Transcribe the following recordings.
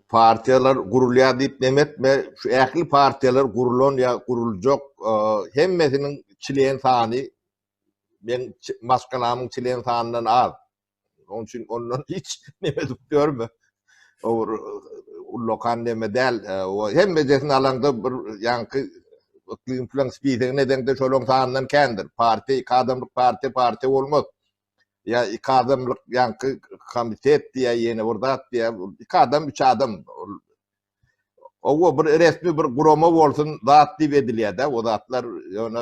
partiyalar gurulya deyip demetme, şu ähli partiyalar gurulon ya gurulacak, hemmesinin çileyen sani, ben maskanamın çileyen saninden az. Onun için ondan hiç demedik görme. O lokan deme del, o hemmesin alanda bir yankı iklim falan spiysen neden de şolong saninden kendir. Parti, kadımlık parti olmaz. Ya iki adamlık yankı komitet diye yeni orada diye iki adam üç adam o bir resmi bir kurama olsun dağıt diye ediliyor da o dağıtlar yani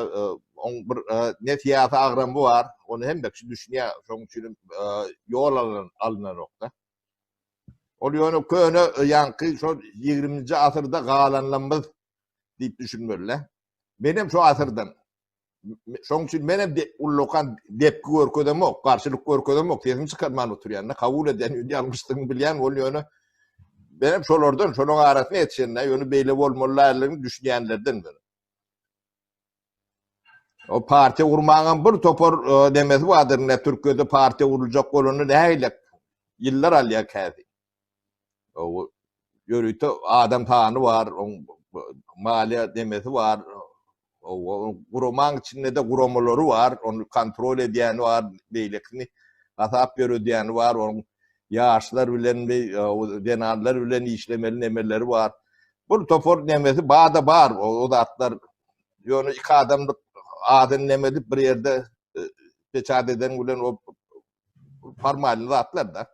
on bir ne siyasi ağrım var onu hem de düşünüyor son için yol alınan nokta. Oluyor onu köyüne yankı şu 20. asırda kalanlarımız deyip düşünmeliler. Benim şu asırdan şoň üçin menem ullokan depki görkezem ok, karşılık görkezem ok, tesim çıkarman oturýan, kabul eden, ýalňyşlygyny bilýän bolýany. Benim şolardan, şonuň arasyna ýetişende, ýöne beýle bolmalylaryny düşünýänlerden biri. O parti urmaňyň bir topar demesi wadyr, ne Türkiýede parti urulajak bolany nähile ýyllar alýar käzi. O ýörüýte adam tany var, maliýe demesi var. O guroman içinde de guromaları var, onu kontrol edýän var, beýlekini atap berýän var, onun ýaşlar bilen denarlar bilen işlemeli nemeleri var. Bu topor nemesi bağda bar, o da atlar ýöne iki adamlyk adyn nemedi bir ýerde peçat eden bilen o formalny atlar da.